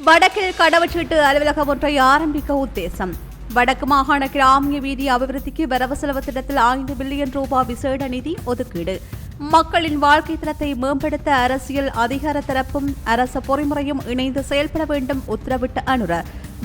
வடக்கில் கடவுச்சீட்டு அலுவலகம் ஒன்றை ஆரம்பிக்க உத்தேசம். வடக்கு மாகாண கிராமிய வீதி அபிவிருத்திக்கு வரவு செலவு திட்டத்தில் 5 பில்லியன் ரூபாய் விசேட நிதி ஒதுக்கீடு. மக்களின் வாழ்க்கை தரத்தை மேம்படுத்த அரசியல் அதிகார தரப்பும் அரச பொறிமுறையும் இணைந்து செயல்பட வேண்டும் உத்தரவிட்ட அனுர.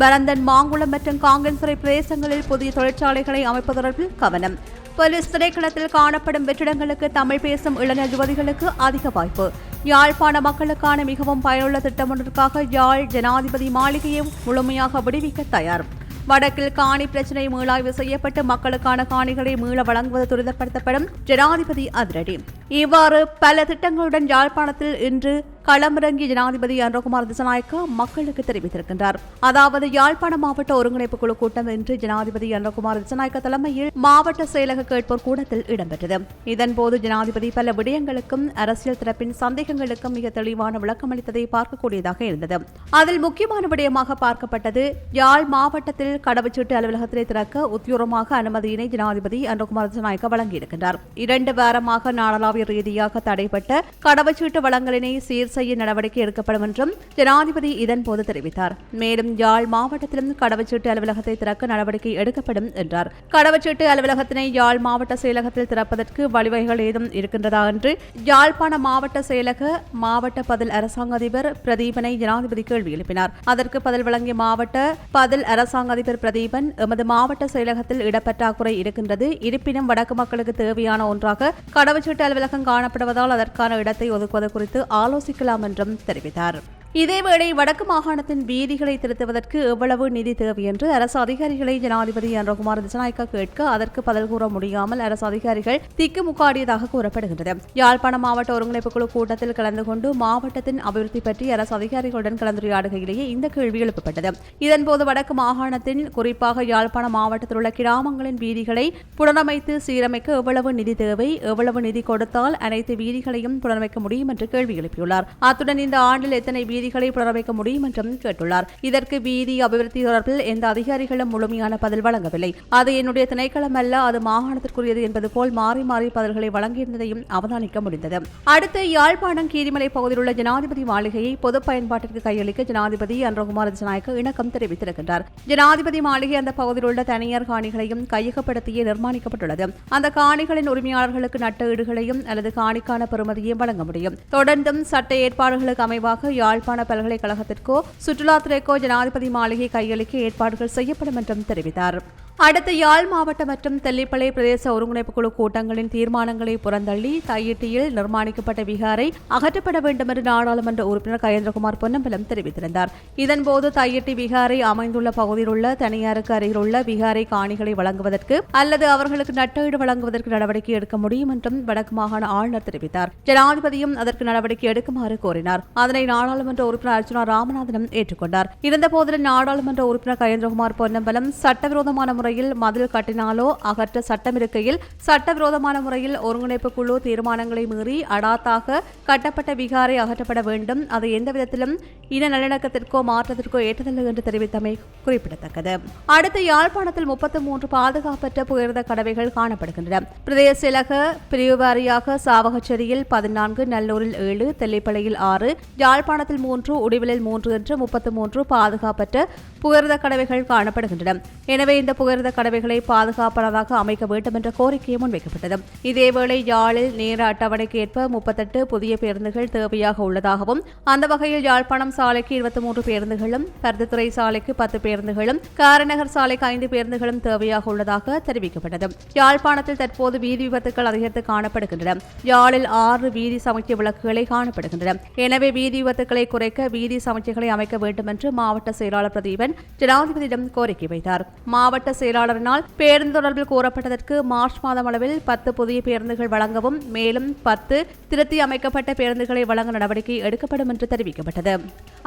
பரந்தன், மாங்குளம் மற்றும் காங்கன்துறை பிரதேசங்களில் புதிய தொழிற்சாலைகளை அமைப்பது தொடர்பில் கவனம். போலீஸ் திணைக்களத்தில் காணப்படும் வெற்றிடங்களுக்கு தமிழ் பேசும் இளைஞர் யுவதிகளுக்கு அதிக வாய்ப்பு. யாழ்ப்பாண மக்களுக்கான மிகவும் பயனுள்ள திட்டம் ஒன்றிற்காக யாழ் ஜனாதிபதி மாளிகையை முழுமையாக விடுவிக்க தயார். வடக்கில் காணி பிரச்சினை மீளாய்வு செய்யப்பட்டு மக்களுக்கான காணிகளை மீள வழங்குவது துரிதப்படுத்தப்படும், ஜனாதிபதி அதிரடி. இவ்வாறு பல திட்டங்களுடன் யாழ்ப்பாணத்தில் இன்று களமிறங்கிய ஜனாதிபதி அன்றகுமார் திசாநாயக்க மக்களுக்கு தெரிவித்திருக்கின்றார். அதாவது யாழ்ப்பாண மாவட்ட ஒருங்கிணைப்பு குழு கூட்டம் இன்று ஜனாதிபதி அன்றகுமார் திசாநாயக்க தலைமையில் மாவட்ட செயலக கேட்போர் கூட்டத்தில் இடம்பெற்றது. இதன்போது ஜனாதிபதி பல விடயங்களுக்கும் அரசியல் தரப்பின் சந்தேகங்களுக்கும் மிக தெளிவான விளக்கம் அளித்ததை பார்க்கக்கூடியதாக இருந்தது. அதில் முக்கியமான விடயமாக பார்க்கப்பட்டது, யாழ் மாவட்டத்தில் கடவுச்சீட்டு அலுவலகத்தினை திறக்க உத்தியோகமாக அனுமதியினை ஜனாதிபதி அன்றகுமார் திசாநாயக்க வழங்கியிருக்கின்றார். 2 வாரமாக நாடளாவிய ரீதியாக தடைப்பட்ட கடவுச்சீட்டு வழங்கலினை சீர் செய்ய நடவடிக்கை எடுக்கப்படும் என்றும் ஜனாதிபதி இதன்போது தெரிவித்தார். மேலும் யாழ் மாவட்டத்திலும் கடவுச்சீட்டு அலுவலகத்தை திறக்க நடவடிக்கை எடுக்கப்படும் என்றார். கடவுச்சீட்டு அலுவலகத்தினை யாழ் மாவட்ட செயலகத்தில் திறப்பதற்கு வழிவகைகள் ஏதும் இருக்கின்றதா என்று யாழ்ப்பாண மாவட்ட செயலக மாவட்ட பதில் அரசாங்க அதிபர் பிரதீபனை ஜனாதிபதி கேள்வி எழுப்பினார். அதற்கு பதில் வழங்கிய மாவட்ட பதில் அரசாங்க அதிபர் பிரதீபன், எமது மாவட்ட செயலகத்தில் இடப்பற்றாக்குறை இருக்கின்றது, இருப்பினும் வடக்கு மக்களுக்கு தேவையான ஒன்றாக கடவுச்சீட்டு அலுவலகம் காணப்படுவதால் அதற்கான இடத்தை ஒதுக்குவது குறித்து ஆலோசிக்கலாம் என்றும் தெரிவித்தார். இதேவேளை வடக்கு மாகாணத்தின் வீதிகளை திருத்துவதற்கு எவ்வளவு நிதி தேவை என்று அரசு அதிகாரிகளை ஜனாதிபதி அன்றகுமார் திசாநாயக்க கேட்க அதற்கு பதில் கூற முடியாமல் அரசு அதிகாரிகள் திக்குமுக்காடியதாக கூறப்படுகின்றது. யாழ்ப்பாண மாவட்ட ஒருங்கிணைப்பு குழு கூட்டத்தில் கலந்து கொண்டு மாவட்டத்தின் அபிவிருத்தி பற்றி அரசு அதிகாரிகளுடன் கலந்துரையாடுகையிலேயே இந்த கேள்வி எழுப்பப்பட்டது. இதன்போது வடக்கு மாகாணத்தின் குறிப்பாக யாழ்ப்பாண மாவட்டத்தில் உள்ள கிராமங்களின் வீதிகளை புனரமைத்து சீரமைக்க எவ்வளவு நிதி தேவை, எவ்வளவு நிதி கொடுத்தால் அனைத்து வீதிகளையும் புனரமைக்க முடியும் என்று கேள்வி எழுப்பியுள்ளார். அத்துடன் இந்த ஆண்டில் எத்தனை வீதிகளை புனரமைக்க முடியும் என்றும் கேட்டுள்ளார். இதற்கு வீதி அபிவிருத்தி தொடர்பில் எந்த அதிகாரிகளும் முழுமையான பதில் வழங்கவில்லை. அது என்னுடைய திணைக்களம் அல்ல, அது மாகாணத்திற்குரியது என்பது போல் மாறி மாறி பதில்களை வழங்கியிருந்ததையும் அவதானிக்க முடிந்தது. அடுத்து யாழ்ப்பாணம் கீரிமலை பகுதியில் உள்ள ஜனாதிபதி மாளிகையை பொது பயன்பாட்டிற்கு கையளிக்க ஜனாதிபதி அன்றகுமார் திசாநாயக்க இணக்கம் தெரிவித்திருக்கின்றார். ஜனாதிபதி மாளிகை அந்த பகுதியில் உள்ள தனியார் காணிகளையும் கையகப்படுத்தியே நிர்மாணிக்கப்பட்டுள்ளது. அந்த காணிகளின் உரிமையாளர்களுக்கு நட்டஈடுகளையும் அல்லது காணிக்கான பெறுமதியையும் வழங்க முடியும். தொடர்ந்தும் சட்ட ஏற்பாடுகளுக்கு அமைவாக யாழ்ப்பாண பல்கலைக்கழகத்திற்கோ சுற்றுலாத்துறைக்கோ ஜனாதிபதி மாளிகை கையளிக்க ஏற்பாடுகள் செய்யப்படும் என்றும் தெரிவித்தார். அடுத்து யாழ் மாவட்ட மற்றும் தெல்லிப்பளை பிரதேச ஒருங்கிணைப்பு குழு கூட்டங்களின் தீர்மானங்களை புறந்தள்ளி தையிட்டியில் நிர்மாணிக்கப்பட்ட விகாரை அகற்றப்பட வேண்டும் என்று நாடாளுமன்ற உறுப்பினர் கயேந்திரகுமார் பொன்னம்பலம் தெரிவித்திருந்தார். இதன்போது தையிட்டி விகாரை அமைந்துள்ள பகுதியில் உள்ள தனியாருக்கு அருகில் உள்ள விகாரை காணிகளை வழங்குவதற்கு அல்லது அவர்களுக்கு நட்டஈடு வழங்குவதற்கு நடவடிக்கை எடுக்க முடியும் என்றும் வடக்கு மாகாண ஆளுநர் தெரிவித்தார். ஜனாதிபதியும் அதற்கு நடவடிக்கை எடுக்குமாறு கோரினார். அதனை நாடாளுமன்ற உறுப்பினர் அர்ச்சுனா ராமநாதனும் ஏற்றுக்கொண்டார். இருந்தபோதிலும் நாடாளுமன்ற உறுப்பினர் கயேந்திரகுமார் பொன்னம்பலம் சட்டவிரோதமான முறையில் மதில் கட்டினாலோ அகற்ற சட்டம் இருக்கையில் சட்டவிரோதமான முறையில் ஒருங்கிணைப்பு குழு தீர்மானங்களை மீறி அடாத்தாக கட்டப்பட்ட விகாரை அகற்றப்பட வேண்டும், அது எந்த விதத்திலும் இன நல்லிணக்கத்திற்கோ மாற்றத்திற்கோ ஏற்றதில்லை என்று தெரிவித்தமை குறிப்பிடத்தக்கது. அடுத்து யாழ்ப்பாணத்தில் 33 பாதுகாப்பற்ற புகையிரத கடவைகள் காணப்படுகின்றன. பிரதேச செயலக பிரிவு வாரியாக சாவகச்சேரியில் 14, நல்லூரில் 7, தெல்லிப்பளையில் 6, யாழ்ப்பாணத்தில் 3, உடிவிலில் 3 என்று 33 பாதுகாப்பற்ற புகையிரத கடவைகள் காணப்படுகின்றன. எனவே இந்த புகையிரத கடவைகளை பாதுகாப்பானதாக அமைக்க வேண்டும் என்ற கோரிக்கையும் முன்வைக்கப்பட்டது. இதேவேளை யாழில் நேர அட்டவணைக்கு ஏற்ப 38 புதிய பேருந்துகள் தேவையாக உள்ளதாகவும் அந்த வகையில் யாழ்ப்பாணம் சாலைக்கு 23 பேருந்துகளும், பருத்தித்துறை சாலைக்கு 10 பேருந்துகளும், காரநகர் சாலைக்கு 5 பேருந்துகளும் தேவையாக உள்ளதாக தெரிவிக்கப்பட்டது. யாழ்ப்பாணத்தில் தற்போது வீதி விபத்துக்கள் அதிகரித்து காணப்படுகின்றன. யாழில் 6 வீதி சமைக்க விளக்குகளை காணப்படுகின்றன. எனவே வீதி விபத்துக்களை குறைக்க வீதி சமைச்சைகளை அமைக்க வேண்டும் என்று மாவட்ட செயலாளர் பிரதீபன் ஜனாதிபதியிடம் கோரிக்கை வைத்தார். மாவட்ட செயலாளரினால் பேருந்து தொடர்பில் கூறப்பட்டதற்கு மார்ச் மாதம் அளவில் 10 புதிய பேருந்துகள் வழங்கவும் மேலும் 10 திருத்தி அமைக்கப்பட்ட பேருந்துகளை வழங்க நடவடிக்கை எடுக்கப்படும் என்று தெரிவிக்கப்பட்டது.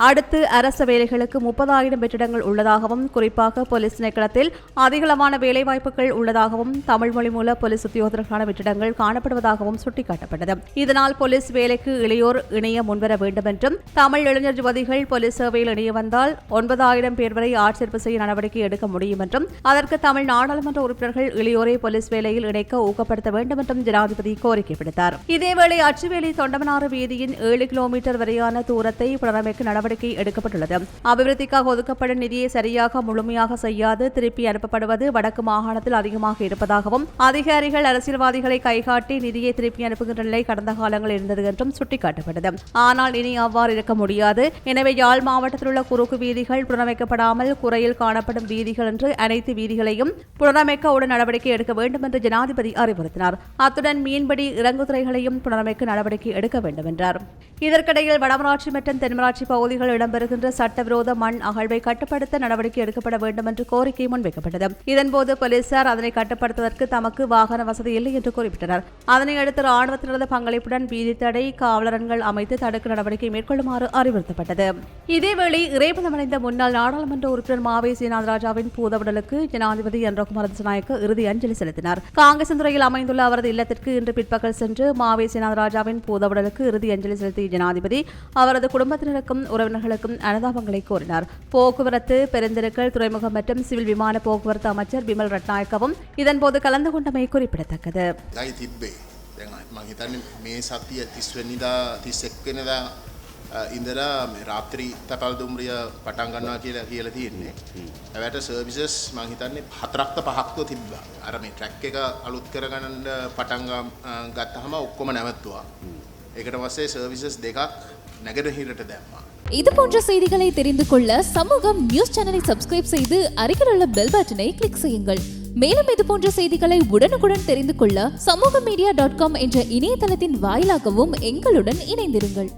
அடுத்து அரசு வேலைகளுக்கு 30,000 வெற்றிடங்கள் உள்ளதாகவும் குறிப்பாக போலீஸ் திணைக்களத்தில் அதிகளவான வேலைவாய்ப்புகள் உள்ளதாகவும் தமிழ் மொழி மூல போலீஸ் உத்தியோகத்திற்கான வெற்றிடங்கள் காணப்படுவதாகவும் சுட்டிக்காட்டப்பட்டது. இதனால் போலீஸ் வேலைக்கு இளையோர் இணைய முன்வர வேண்டும் என்றும் தமிழ் இளைஞர் யுவதிகள் போலீஸ் சேவையில் இணைய வந்தால் 9,000 பேர் வரை ஆட்சேர்ப்பு செய்ய நடவடிக்கை எடுக்க முடியும் என்றும் அதற்கு நாட்டிற்கு தமிழ் நாடாளுமன்ற உறுப்பினர்கள் இளையோரை போலீஸ் வேலையில் இணைக்க ஊக்கப்படுத்த வேண்டும் என்றும் ஜனாதிபதி கோரிக்கை விடுத்தார். இதேவேளை அச்சுவேலி தொண்டமனாறு வீதியின் 7 கிலோமீட்டர் வரையான தூரத்தை புனரமைக்க நடவடிக்கை எடுக்கப்பட்டுள்ளது. அபிவிருத்திக்காக ஒதுக்கப்படும் நிதியை சரியாக முழுமையாக செய்யாது திருப்பி அனுப்பப்படுவது வடக்கு மாகாணத்தில் அதிகமாக இருப்பதாகவும் அதிகாரிகள் அரசியல்வாதிகளை கைகாட்டி நிதியை திருப்பி அனுப்புகின்ற நிலை கடந்த காலங்களில் இருந்தது என்றும் சுட்டிக்காட்டப்பட்டது. ஆனால் இனி அவ்வாறு இருக்க முடியாது. எனவே யாழ் மாவட்டத்தில் உள்ள குறுக்கு வீதிகள் புனரமைக்கப்படாமல் குறையில் காணப்படும் வீதிகள் என்று அனைத்து வீதிகளையும் புனரமைக்க உடன் நடவடிக்கை எடுக்க வேண்டும் என்று ஜனாதிபதி அறிவுறுத்தினார். அத்துடன் மீன்பிடி இறங்குதுறைகளையும் புனரமைக்க நடவடிக்கை எடுக்க வேண்டும் என்றார். இதற்கிடையில் வடமராட்சி மற்றும் தென்மராட்சி பகுதிகளில் இடம்பெறுகின்ற சட்டவிரோத மண் அகழ்வை கட்டுப்படுத்த நடவடிக்கை எடுக்கப்பட வேண்டும் என்று கோரிக்கை முன்வைக்கப்பட்டது. இதன்போது போலீசார் அதனை கட்டுப்படுத்துவதற்கு தமக்கு வாகன வசதி இல்லை என்று குறிப்பிட்டனர். அதனையடுத்து ராணுவத்தினரது பங்களிப்புடன் வீதி தடை காவலரன்கள் அமைத்து தடுக்க நடவடிக்கை மேற்கொள்ளுமாறு அறிவுறுத்தப்பட்டது. இதேவேளை இறைப்பதமடைந்த முன்னாள் நாடாளுமன்ற உறுப்பினர் மாவை சீனாதராஜாவின் பூதவுடலுக்கு ஜனாதிபதி அன்றகுமார திசாநாயக்க இறுதி அஞ்சலி செலுத்தினார். காங்கேசன்துறையில் அமைந்துள்ள அவரது இல்லத்திற்கு இன்று பிற்பகல் சென்று மாவை சீனாதராஜாவின் பூதவுடலுக்கு இறுதி அஞ்சலி செலுத்திய ஜனாதிபதி அவரது குடும்பத்தினருக்கும் உறவினர்களுக்கும் அனுதாபங்களை கோரினார். போக்குவரத்து பெருந்திருக்கல் துறைமுகம் மற்றும் சிவில் விமான போக்குவரத்து அமைச்சர் பிமல் ரட்நாயக்கவும் இதன்போது கலந்து கொண்டமை குறிப்பிடத்தக்கது. ඉඳලා රාත්‍රී තපල් දුම්රිය පටන් ගන්නවා කියලා තියෙන්නේ. ඒවට සර්විසස් මම හිතන්නේ 4ක්ද 5ක්ද තිබ්බා. අර මේ ට්‍රැක් එක අලුත් කරගන්න පටන් ගත්තාම ඔක්කොම නැවතුවා. ඒකට පස්සේ සර්විසස් දෙකක් නැගෙනහිරට දැම්මා. இது போன்ற செய்திகளை தெரிந்து கொள்ள சமூகம் நியூஸ் சேனலை சப்ஸ்கிரைப் செய்து அருகில் உள்ள பெல் பட்டனை கிளிக் செய்யுங்கள். மேலும் இது போன்ற செய்திகளை உடனுக்குடன் தெரிந்து கொள்ள சமூகமீடியா.com என்ற இணையதளத்தின் வாயிலாகவும் எங்களுடன் இணைந்திருங்கள்.